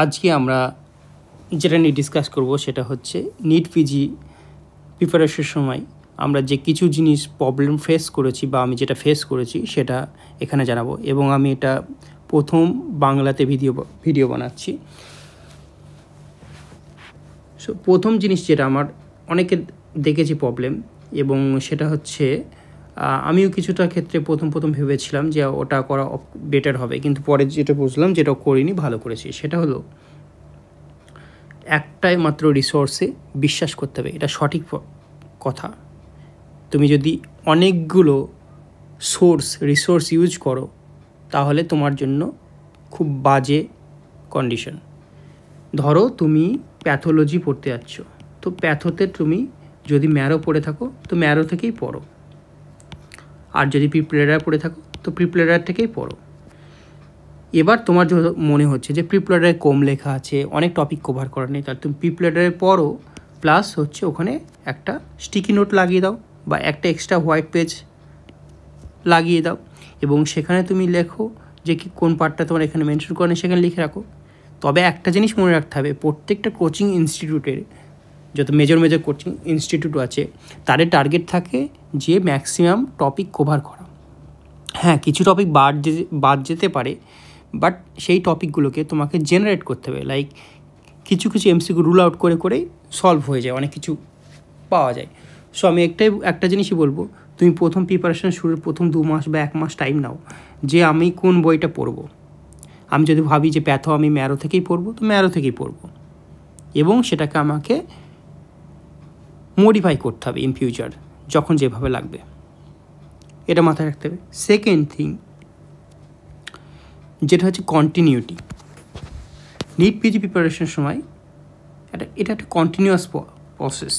আজকে আমরা যেটা নিয়ে ডিসকাস করব সেটা হচ্ছে নিট পিজি প্রিপারেশনের সময় আমরা যে কিছু জিনিস প্রবলেম ফেস করেছি বা আমি যেটা ফেস করেছি সেটা এখানে জানাবো। এবং আমি এটা প্রথম বাংলাতে ভিডিও বানাচ্ছি। সো প্রথম জিনিস যেটা আমার অনেকে দেখেছি প্রবলেম, এবং সেটা হচ্ছে আমিও কিছুটা ক্ষেত্রে প্রথম ভেবেছিলাম যে ওটা করা বেটার হবে, কিন্তু পরে যেটা বুঝলাম যেটা করিনি, ভালো করেছি। সেটা হলো একটাই মাত্র রিসোর্সে বিশ্বাস করতে হবে, এটা সঠিক কথা। তুমি যদি অনেকগুলো রিসোর্স ইউজ করো তাহলে তোমার জন্য খুব বাজে কন্ডিশন। ধরো তুমি প্যাথোলজি পড়তে যাচ্ছ, তো প্যাথোতে তুমি যদি ম্যারো পড়ে থাকো তো ম্যারো থেকেই পড়ো, আর যদি প্রিপ্লেডার পড়ে থাকো তো প্রিপ্লেডার থেকেই পড়ো। এবার তোমার মনে হচ্ছে যে প্রিপ্লেডারে কম লেখা আছে, অনেক টপিক কভার করা নেই, তাহলে তুমি প্রিপ্লেডারে পড়ো, প্লাস হচ্ছে ওখানে একটা স্টিকি নোট লাগিয়ে দাও বা একটা এক্সট্রা হোয়াইট পেজ লাগিয়ে দাও, এবং সেখানে তুমি লেখো যে কি কোন পার্টটা তোমার এখানে মেনশন করে সেখানে লিখে রাখো। তবে একটা জিনিস মনে রাখতে হবে, প্রত্যেকটা কোচিং ইনস্টিটিউটের যত মেজর কোচিং ইনস্টিটিউট আছে তাদের টার্গেট থাকে যে ম্যাক্সিমাম টপিক কভার করা। হ্যাঁ, কিছু টপিক বাদ যেতে পারে, বাট সেই টপিকগুলোকে তোমাকে জেনারেট করতে হবে। লাইক কিছু এমসিকিউ রুল আউট করে সলভ হয়ে যায়, অনেক কিছু পাওয়া যায়। সো আমি একটা জিনিসই বলবো, তুমি প্রথম প্রিপারেশন শুরুর প্রথম 2 মাস বা 1 মাস টাইম নাও যে আমি কোন বইটা পড়বো। আমি যদি ভাবি যে প্যাথো আমি ম্যারো থেকেই পড়বো তো ম্যারো থেকেই পড়বো, এবং সেটাকে আমাকে মডিফাই করতে হবে ইন ফিউচার যখন যেভাবে লাগবে, এটা মাথায় রাখতে হবে। সেকেন্ড থিং যেটা হচ্ছে কন্টিনিউটি। নিট পিজি প্রিপারেশনের সময় এটা একটা কন্টিনিউয়াস প্রসেস।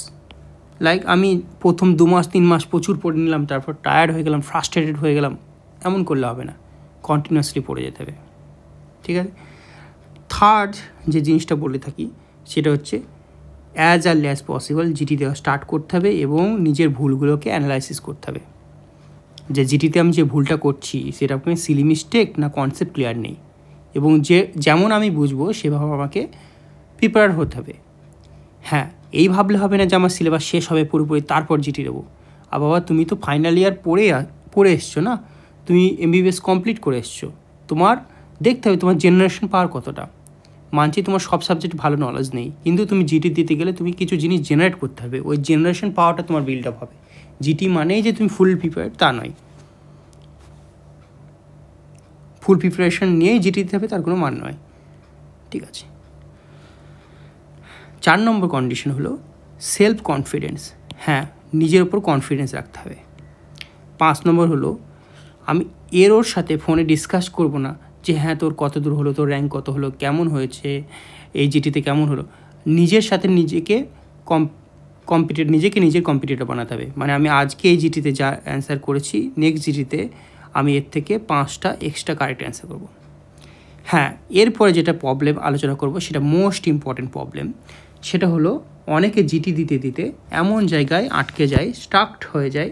লাইক আমি প্রথম 2 মাস 3 মাস প্রচুর পড়ে নিলাম, তারপর টায়ার্ড হয়ে গেলাম, ফ্রাস্ট্রেটেড হয়ে গেলাম, এমন করলে হবে না, কন্টিনিউয়াসলি পড়ে যেতে হবে, ঠিক আছে। থার্ড যে জিনিসটা বলে থাকি সেটা হচ্ছে as early as possible GT দেওয়া স্টার্ট করতে হবে এবং নিজের ভুলগুলোকে অ্যানালাইসিস করতে হবে। যে জিটিতে আমি যে ভুলটা করছি সেটা আপনি সিলি মিস্টেক না কনসেপ্ট ক্লিয়ার নেই, এবং যেমন আমি বুঝবো সেভাবে আমাকে প্রিপেয়ার হতে হবে। হ্যাঁ, এই ভাবলে হবে না যে আমার সিলেবাস শেষ হবে পুরোপুরি তারপর জিটি দেবো। আর বাবা, তুমি তো ফাইনাল ইয়ার পড়ে এসছো না, তুমি এমবিবিএস কমপ্লিট করে এসছো, তোমার দেখতে হবে তোমার জেনারেশন পাওয়ার কতটা। মানছি তোমার সব সাবজেক্ট ভালো নলেজ নেই, কিন্তু তুমি জিটি দিতে গেলে তুমি কিছু জিনিস জেনারেট করতে হবে, ওই জেনারেশন পাওয়ারটা তোমার বিল্ড আপ হবে। জিটি মানেই যে তুমি ফুল প্রিপেয়ার তা নয়, ফুল প্রিপারেশন নিয়েই জিটি দিতে হবে তার কোনো মান নয়, ঠিক আছে। 4 নম্বর কন্ডিশন হলো সেলফ কনফিডেন্স। হ্যাঁ, নিজের ওপর কনফিডেন্স রাখতে হবে। 5 নম্বর হলো আমি ওর সাথে ফোনে ডিসকাস করব না যে হ্যাঁ তোর কত দূর হলো, তোর র্যাঙ্ক কত হলো, কেমন হয়েছে, এই জিটিতে কেমন হলো। নিজের সাথে নিজেকে নিজের কম্পিটিটর বানাতে হবে। মানে আমি আজকে এই জিটিতে যা অ্যান্সার করেছি, নেক্সট জিটিতে আমি এর থেকে 5টা এক্সট্রা কারেক্ট অ্যান্সার করব। হ্যাঁ, এরপরে যেটা প্রবলেম আলোচনা করব সেটা মোস্ট ইম্পর্টেন্ট প্রবলেম। সেটা হলো অনেকে জিটি দিতে এমন জায়গায় আটকে যায়, স্টাকড হয়ে যায়,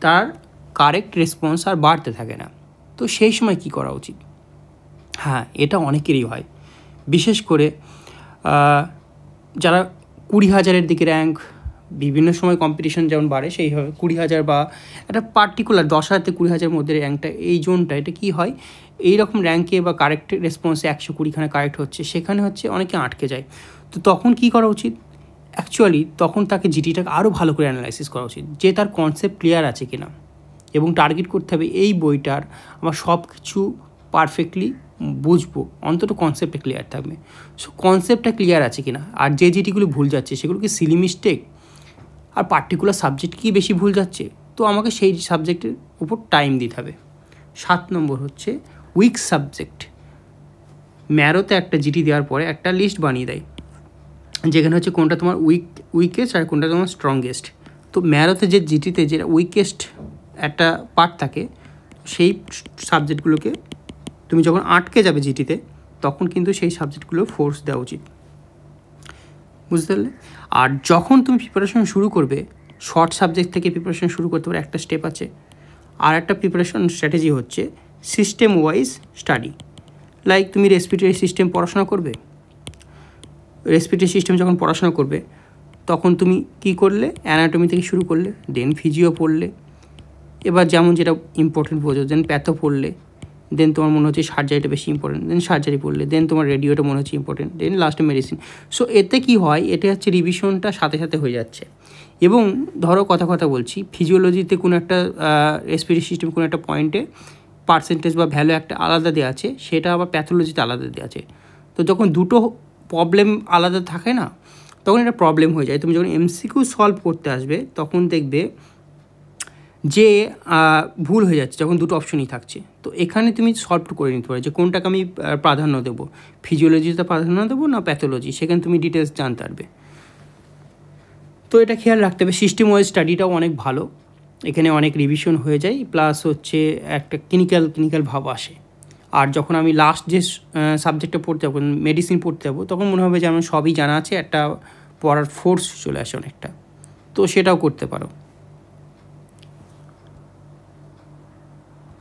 তার কারেক্ট রেসপন্স আর বাড়তে থাকে না। তো সেই সময় কি করা উচিত? হ্যাঁ, এটা অনেকেরই হয়, বিশেষ করে যারা 20,000-এর দিকে র্যাঙ্ক, বিভিন্ন সময় কম্পিটিশন যেমন বাড়ে সেইভাবে 20,000 বা একটা পার্টিকুলার 10,000 থেকে 20,000 মধ্যে র্যাঙ্কটা, এই জোনটা, এটা কী হয়, এই রকম র্যাঙ্কে বা কারেক্ট রেসপন্সে 120খানে কারেক্ট হচ্ছে, সেখানে হচ্ছে অনেকে আটকে যায়। তো তখন কি করা উচিত? অ্যাকচুয়ালি তখন তাকে জিটিটাকে আরও ভালো করে অ্যানালাইসিস করা উচিত যে তার কনসেপ্ট ক্লিয়ার আছে কিনা, এবং টার্গেট করতে হবে এই বইটার আমার সব কিছু পারফেক্টলি বুঝবো, অন্তত কনসেপ্টটা ক্লিয়ার থাকবে। সো কনসেপ্টটা ক্লিয়ার আছে কিনা, আর যে জিটিগুলো ভুল যাচ্ছে সেগুলো কি সিলি মিস্টেক, আর পার্টিকুলার সাবজেক্ট কি বেশি ভুল যাচ্ছে, তো আমাকে সেই সাবজেক্টের উপর টাইম দিতে হবে। 7 নম্বর হচ্ছে উইক সাবজেক্ট। ম্যারোতে একটা জিটি দেওয়ার পরে একটা লিস্ট বানিয়ে দেয় যেখানে হচ্ছে কোনটা তোমার উইকেস্ট আর কোনটা তোমার স্ট্রংগেস্ট। তো ম্যারোতে যে জিটিতে যেটা উইকেস্ট একটা পার্ট থাকে, সেই সাবজেক্টগুলোকে তুমি যখন আটকে যাবে জিটিতে তখন কিন্তু সেই সাবজেক্টগুলো ফোর্স দেওয়া উচিত, বুঝতে পারলে। আর যখন তুমি প্রিপারেশন শুরু করবে, শর্ট সাবজেক্ট থেকে প্রিপারেশন শুরু করতে পারে, একটা স্টেপ আছে। আর একটা প্রিপারেশন স্ট্র্যাটেজি হচ্ছে সিস্টেম ওয়াইজ স্টাডি। লাইক তুমি রেসপিরেটরি সিস্টেম পড়াশোনা করবে, রেসপিরেটরি সিস্টেম যখন পড়াশোনা করবে তখন তুমি কী করলে, অ্যানাটমি থেকে শুরু করলে, দেন ফিজিও পড়লে, এবার যেমন যেটা ইম্পর্টেন্ট বোঝো, দেন প্যাথো পড়লে, দেন তোমার মনে হচ্ছে সার্জারিটা বেশি ইম্পর্টেন্ট, দেন সার্জারি পড়লে, দেন তোমার রেডিওটা মনে হচ্ছে ইম্পর্টেন্ট, দেন লাস্টে মেডিসিন। সো এতে কী হয়, এটা হচ্ছে রিভিশনটা সাথে সাথে হয়ে যাচ্ছে। এবং ধরো কথা বলছি, ফিজিওলজিতে কোনো একটা রেসপিরেটরি সিস্টেম কোনো একটা পয়েন্টে পার্সেন্টেজ বা ভ্যালু একটা আলাদা দেওয়া আছে, সেটা আবার প্যাথোলজিতে আলাদা দেওয়া আছে। তো যখন দুটো প্রবলেম আলাদা থাকে না, তখন এটা প্রবলেম হয়ে যায়। তুমি যখন এমসিকিউ সলভ করতে আসবে তখন দেখবে যে ভুল হয়ে যাচ্ছে যখন দুটো অপশনই থাকছে। তো এখানে তুমি সলভ করে নিতে পারো যে কোনটাকে আমি প্রাধান্য দেবো, ফিজিওলজিতে প্রাধান্য দেবো না প্যাথোলজি, সেখানে তুমি ডিটেলস জানতে পারবে। তো এটা খেয়াল রাখতে হবে। সিস্টেম ওয়াইজ স্টাডিটাও অনেক ভালো, এখানে অনেক রিভিশন হয়ে যায়, প্লাস হচ্ছে একটা ক্লিনিক্যাল ভাব আসে। আর যখন আমি লাস্ট যে সাবজেক্টটা পড়তে যাবো, মেডিসিন পড়তে যাবো, তখন মনে হবে যে আমার সবই জানা আছে, একটা পড়ার ফোর্স চলে আসে অনেকটা। তো সেটাও করতে পারো।